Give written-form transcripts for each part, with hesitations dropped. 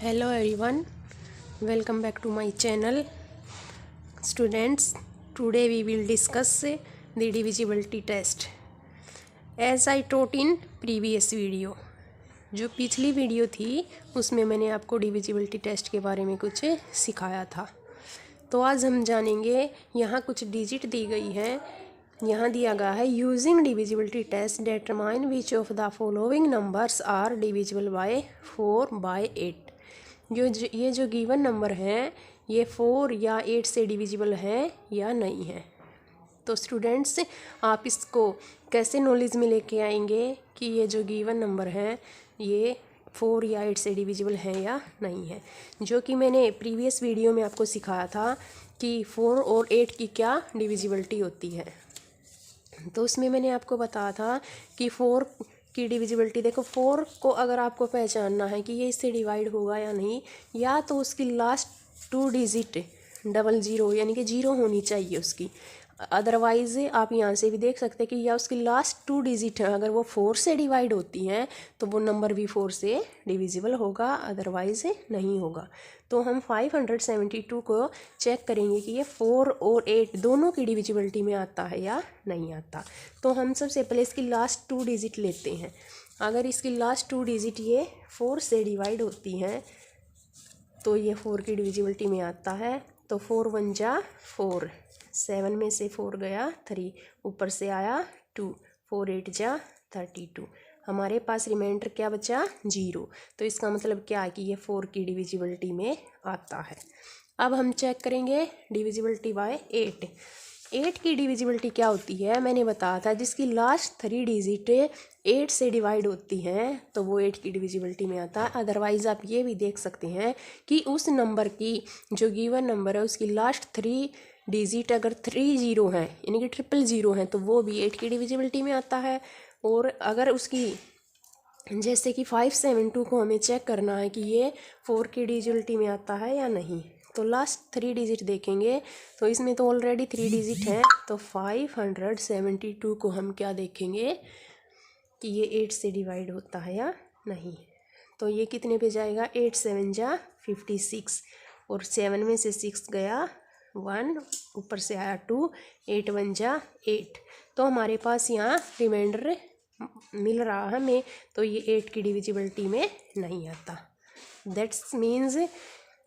Hello everyone, welcome back to my channel. Students, today we will discuss the divisibility test. As I taught in previous video, जो पिछली video थी उसमें मैंने आपको divisibility test के बारे में कुछ सिखाया था। तो आज हम जानेंगे, यहाँ कुछ डिजिट दी गई है। यहाँ दिया गया है using divisibility test determine which of the following numbers are divisible by 4/8। ये जो गिवन नंबर हैं ये 4 या 8 से डिविजिबल है या नहीं है। तो स्टूडेंट्स, आप इसको कैसे नॉलेज में लेके आएंगे कि ये जो गिवन नंबर है ये 4 या 8 से डिविजिबल है या नहीं है, जो कि मैंने प्रीवियस वीडियो में आपको सिखाया था कि 4 और 8 की क्या डिविजिबिलिटी होती है। तो उसमें मैंने आपको बताया था कि 4 की डिविजिबिलिटी, देखो 4 को अगर आपको पहचानना है कि ये इससे डिवाइड होगा या नहीं, या तो उसकी लास्ट 2 डिजिट 00 यानी कि 0 होनी चाहिए उसकी। अदरवाइज़ आप यहाँ से भी देख सकते हैं कि या उसकी लास्ट 2 डिजिट है, अगर वो 4 से डिवाइड होती हैं तो वो नंबर भी 4 से डिविजिबल होगा, अदरवाइज़ नहीं होगा। तो हम 572 को चेक करेंगे कि ये 4 और 8 दोनों की डिविजिबिलिटी में आता है या नहीं आता। तो हम सबसे पहले इसकी लास्ट 2 डिजिट लेते हैं। अगर इसकी लास्ट 2 डिजिट ये 4 से डिवाइड होती हैं तो ये 4 की डिविजिबिलिटी में आता है। तो 4 1 जा 4, 7 में से 4 गया 3, ऊपर से आया 2, 4 8 जा 32, हमारे पास रिमाइंडर क्या बचा 0। तो इसका मतलब क्या है कि ये 4 की डिविजिबिलिटी में आता है। अब हम चेक करेंगे डिविजिबिलिटी बाय 8। 8 की डिविजिबिलिटी क्या होती है, मैंने बताया था जिसकी लास्ट 3 डिजिट 8 से डिवाइड होती हैं तो वो 8 की डिविजिबिलिटी में आता है। अदरवाइज़ आप ये भी देख सकते हैं कि उस नंबर की, जो गिवन नंबर है उसकी लास्ट 3 डिजिट अगर 3 0 हैं यानी कि 000 हैं तो वो भी 8 की डिविजिबिलिटी में आता है। और अगर उसकी, जैसे कि 572 को हमें चेक करना है कि ये 4 की डिविजिबिलिटी में आता है या नहीं, तो लास्ट 3 डिजिट देखेंगे तो इसमें तो ऑलरेडी 3 डिजिट है। तो 572 को हम क्या देखेंगे कि ये 8 से डिवाइड होता है या नहीं। तो ये कितने पे जाएगा, 8 7 जा 56, और 7 में से 6 गया 1, ऊपर से आया 2, 8 1 जा 8। तो हमारे पास यहाँ रिमाइंडर मिल रहा है हमें, तो ये 8 की डिविजिबिलिटी में नहीं आता। दैट्स मीन्स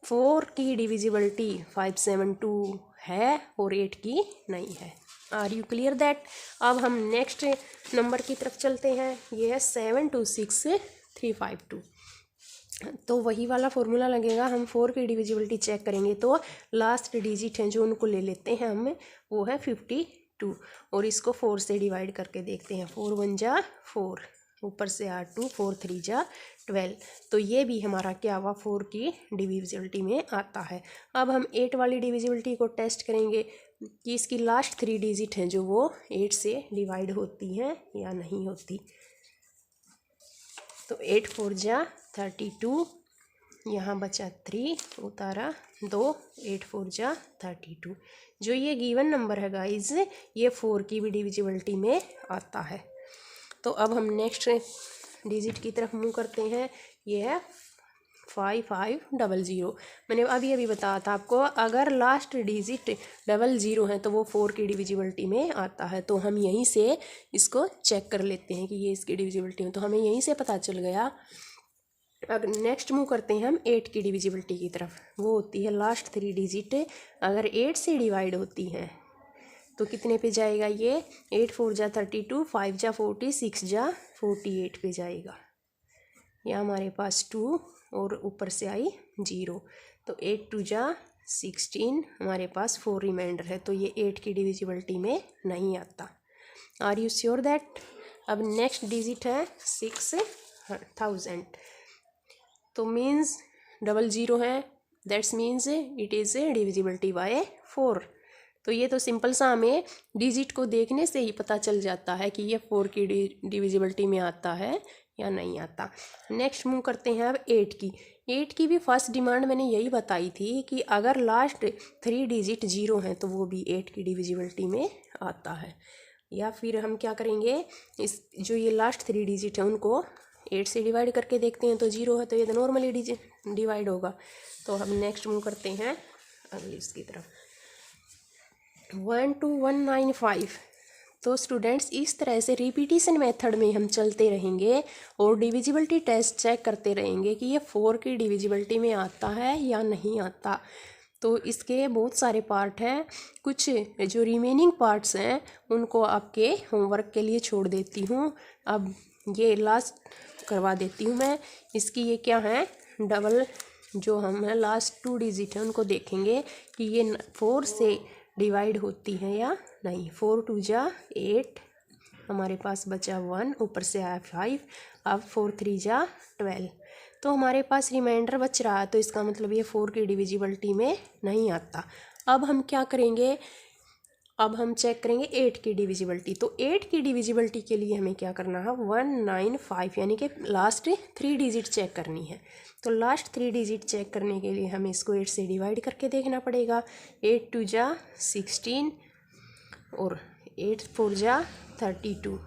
4 की डिविजिबिलिटी 572 है और 8 की नहीं है। Are you clear that. अब हम नेक्स्ट नंबर की तरफ चलते हैं। ये है 726352। तो वही वाला फॉर्मूला लगेगा। हम 4 की डिविजिबिलिटी चेक करेंगे तो लास्ट डिजिट हैं जो उनको ले लेते हैं हम, वो है 52, और इसको 4 से डिवाइड करके देखते हैं। 4 1 जा 4, ऊपर से आ 2, 4 3 जा 12। तो ये भी हमारा क्या हुआ, 4 की डिविजिबिलिटी में आता है। अब हम 8 वाली डिविजिबिलिटी को टेस्ट करेंगे कि इसकी लास्ट 3 डिजिट हैं जो वो 8 से डिवाइड होती हैं या नहीं होती। तो 8 4 जा 32, यहाँ बचा 3, उतारा 2, 8 4 जा 32। जो ये गिवन नंबर है गाइज, ये 4 की भी डिविजिबिलिटी में आता है। तो अब हम नेक्स्ट डिजिट की तरफ मूव करते हैं। ये है 5500। मैंने अभी बताया था आपको, अगर लास्ट डिजिट 00 है तो वो 4 की डिविजिबिलिटी में आता है। तो हम यहीं से इसको चेक कर लेते हैं कि ये इसकी डिविजिबिलिटी में, तो हमें यहीं से पता चल गया। अब नेक्स्ट मूव करते हैं हम 8 की डिविजिबिलिटी की तरफ। वो होती है लास्ट 3 डिजिट अगर 8 से डिवाइड होती हैं तो कितने पे जाएगा ये, 8 4 जा 32, 5 जा 40, 6 जा 48 पे जाएगा। यह हमारे पास 2 और ऊपर से आई 0, तो 8 2 जा 16, हमारे पास 4 रिमाइंडर है। तो ये 8 की डिविजिबिलिटी में नहीं आता। Are you sure that. अब नेक्स्ट डिजिट है 6000। तो मीन्स 00 है, that's means it is a divisibility by 4। तो ये तो सिंपल सा हमें डिजिट को देखने से ही पता चल जाता है कि ये 4 की डिविजिबिलिटी में आता है या नहीं आता। नेक्स्ट मूव करते हैं अब 8 की। 8 की भी फर्स्ट डिमांड मैंने यही बताई थी कि अगर लास्ट 3 डिजिट 0 हैं तो वो भी 8 की डिविजिबिलिटी में आता है। या फिर हम क्या करेंगे, इस जो ये लास्ट 3 डिजिट है उनको 8 से डिवाइड करके देखते हैं तो 0 है, तो ये तो नॉर्मली डिवाइड होगा। तो हम नेक्स्ट मूव करते हैं अगली इसकी तरफ। 12195। तो स्टूडेंट्स इस तरह से रिपीटिशन मेथड में हम चलते रहेंगे और डिविजिबिलिटी टेस्ट चेक करते रहेंगे कि ये 4 की डिविजिबिलिटी में आता है या नहीं आता। तो इसके बहुत सारे पार्ट हैं, कुछ जो रिमेनिंग पार्ट्स हैं उनको आपके होमवर्क के लिए छोड़ देती हूँ। अब ये लास्ट करवा देती हूँ मैं। इसकी ये क्या है, डबल जो हम है लास्ट 2 डिजिट है उनको देखेंगे कि ये 4 से डिवाइड होती है या नहीं। 4 2 जा 8, हमारे पास बचा 1, ऊपर से आया 5, अब 4 3 जा 12, तो हमारे पास रिमाइंडर बच रहा है। तो इसका मतलब ये 4 की डिविजिबिलिटी में नहीं आता। अब हम क्या करेंगे, अब हम चेक करेंगे 8 की डिविजिबिलिटी। तो 8 की डिविजिबिलिटी के लिए हमें क्या करना है, 195 यानी कि लास्ट 3 डिजिट चेक करनी है। तो लास्ट 3 डिजिट चेक करने के लिए हमें इसको 8 से डिवाइड करके देखना पड़ेगा। 8 2 जा 16 और 8 4 जा 32।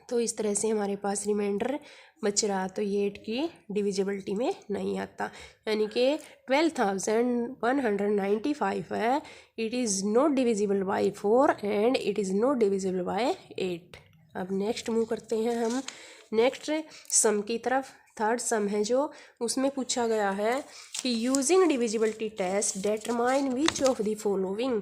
तो इस तरह से हमारे पास रिमाइंडर बच रहा। तो ये 8 की डिविजिबिलिटी में नहीं आता, यानी कि 12,195 है। It is not divisible by 4 and it is not divisible by 8। अब नेक्स्ट मूव करते हैं हम नेक्स्ट सम की तरफ। थर्ड सम है जो उसमें पूछा गया है कि using divisibility test determine which of the following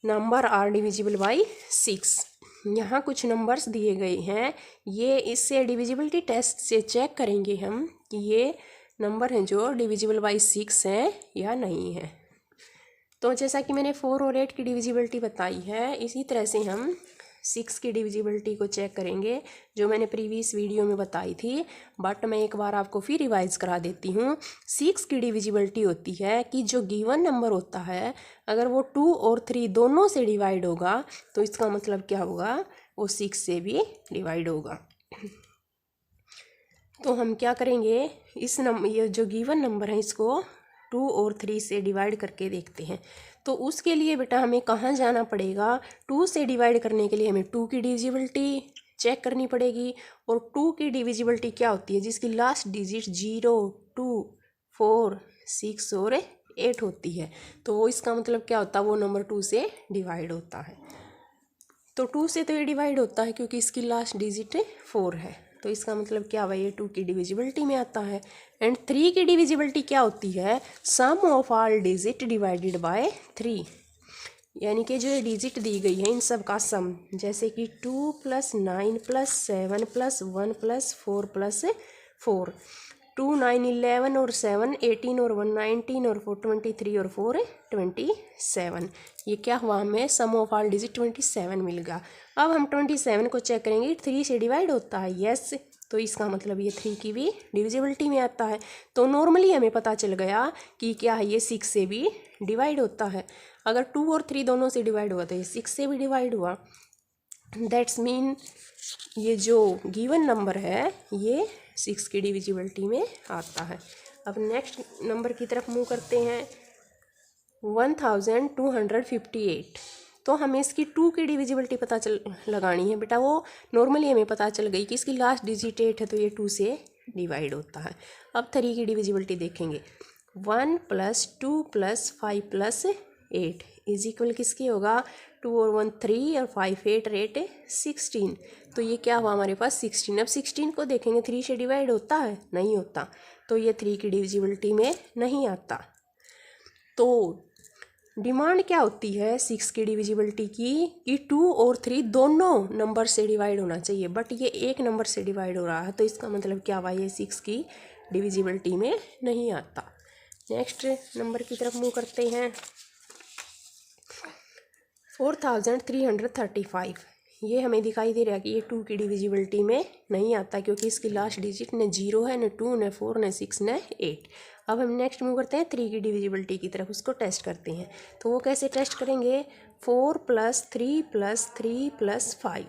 number are divisible by 6। यहाँ कुछ नंबर्स दिए गए हैं, ये इससे डिविजिबिलिटी टेस्ट से चेक करेंगे हम कि ये नंबर हैं जो डिविजिबल बाय 6 हैं या नहीं है। तो जैसा कि मैंने 4 और 8 की डिविजिबिलिटी बताई है, इसी तरह से हम 6 की डिविजिबिलिटी को चेक करेंगे जो मैंने प्रीवियस वीडियो में बताई थी, बट मैं एक बार आपको फिर रिवाइज करा देती हूँ। 6 की डिविजिबिलिटी होती है कि जो गिवन नंबर होता है अगर वो 2 और 3 दोनों से डिवाइड होगा तो इसका मतलब क्या होगा, वो 6 से भी डिवाइड होगा। तो हम क्या करेंगे, इस नंबर ये जो गिवन नंबर है इसको 2 और 3 से डिवाइड करके देखते हैं। तो उसके लिए बेटा हमें कहाँ जाना पड़ेगा, 2 से डिवाइड करने के लिए हमें 2 की डिविजिबिलिटी चेक करनी पड़ेगी। और 2 की डिविजिबिलिटी क्या होती है, जिसकी लास्ट डिजिट 0 2 4 6 और 8 होती है। तो इसका मतलब क्या होता है, वो नंबर 2 से डिवाइड होता है। तो 2 से तो ये डिवाइड होता है क्योंकि इसकी लास्ट डिजिट 4 है। तो इसका मतलब क्या हुआ, ये 2 की डिविजिबिलिटी में आता है। एंड 3 की डिविजिबिलिटी क्या होती है, sum of all digit divided by 3, यानी कि जो ये डिजिट दी गई है इन सब का सम, जैसे कि 2 + 9 + 7 + 1 + 4 + 4, 2 9 11 और 7 18 और 1 19 और 4 23 और 4 27। ये क्या हुआ, हमें सम ऑफ ऑल डिजिट 27 मिल गया। अब हम 27 को चेक करेंगे, 3 से डिवाइड होता है, यस। तो इसका मतलब ये 3 की भी डिविजिबिलिटी में आता है। तो नॉर्मली हमें पता चल गया कि क्या है, ये 6 से भी डिवाइड होता है। अगर 2 और 3 दोनों से डिवाइड हुआ तो ये 6 से भी डिवाइड हुआ। दैट्स मीन ये जो गिवन नंबर है ये 6 की डिविजिबिलिटी में आता है। अब नेक्स्ट नंबर की तरफ मूव करते हैं, 1258। तो हमें इसकी 2 की डिविजिबिलिटी पता चल लगानी है बेटा। वो नॉर्मली हमें पता चल गई कि इसकी लास्ट डिजिट 8 है तो ये 2 से डिवाइड होता है। अब 3 की डिविजिबिलिटी देखेंगे, 1 + 2 + 5 + 8 इज इक्वल किसकी होगा, 2 और 1 3 और 5 8 और 8 16। तो ये क्या हुआ हमारे पास 16। अब 16 को देखेंगे, 3 से डिवाइड होता है, नहीं होता, तो ये 3 की डिविजिबिलिटी में नहीं आता। तो डिमांड क्या होती है 6 की डिविजिबिलिटी की कि 2 और 3 दोनों नंबर से डिवाइड होना चाहिए, बट ये एक नंबर से डिवाइड हो रहा है। तो इसका मतलब क्या हुआ, ये 6 की डिविजिबिलिटी में नहीं आता। नेक्स्ट नंबर की तरफ मूव करते हैं, 4335। ये हमें दिखाई दे रहा है कि ये 2 की डिविजिबिलिटी में नहीं आता क्योंकि इसकी लास्ट डिजिट न 0 है, न 2, न 4, न 6, न 8। अब हम नेक्स्ट मूव करते हैं 3 की डिविजिबिलिटी की तरफ, उसको टेस्ट करते हैं। तो वो कैसे टेस्ट करेंगे, 4 + 3 + 3 + 5,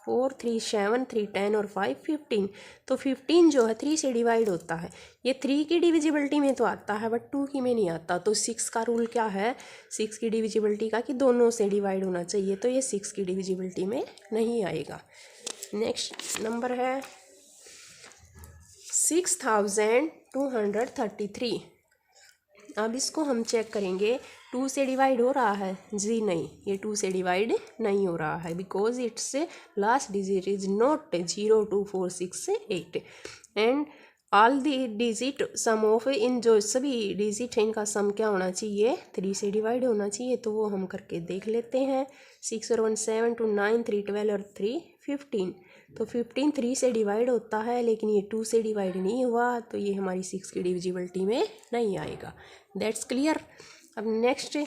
4 3 7 3 10 और 5 15। तो 15 जो है 3 से डिवाइड होता है। ये 3 की डिविजिबिलिटी में तो आता है बट 2 की में नहीं आता। तो 6 का रूल क्या है 6 की डिविजिबिलिटी का, कि दोनों से डिवाइड होना चाहिए। तो ये 6 की डिविजिबिलिटी में नहीं आएगा। नेक्स्ट नंबर है 6233। अब इसको हम चेक करेंगे 2 से डिवाइड हो रहा है जी, नहीं, ये 2 से डिवाइड नहीं हो रहा है because its last digit is not 02468 and all the digit sum of, इन जो सभी डिजिट है इनका सम क्या होना चाहिए, 3 से डिवाइड होना चाहिए। तो वो हम करके देख लेते हैं। 6 और 1 7 2 9 3 12 और 3 15। तो 15 3 से डिवाइड होता है लेकिन ये 2 से डिवाइड नहीं हुआ, तो ये हमारी 6 की डिविजिबिलिटी में नहीं आएगा। That's clear. अब नेक्स्ट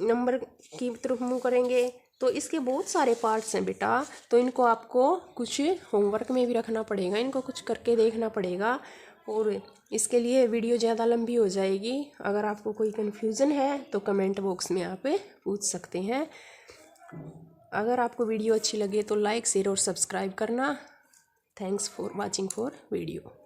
नंबर की तरफ मूव करेंगे। तो इसके बहुत सारे पार्ट्स हैं बेटा, तो इनको आपको कुछ होमवर्क में भी रखना पड़ेगा, इनको कुछ करके देखना पड़ेगा और इसके लिए वीडियो ज़्यादा लंबी हो जाएगी। अगर आपको कोई कन्फ्यूज़न है तो कमेंट बॉक्स में आप पूछ सकते हैं। अगर आपको वीडियो अच्छी लगे तो लाइक शेयर और सब्सक्राइब करना। Thanks for watching for video.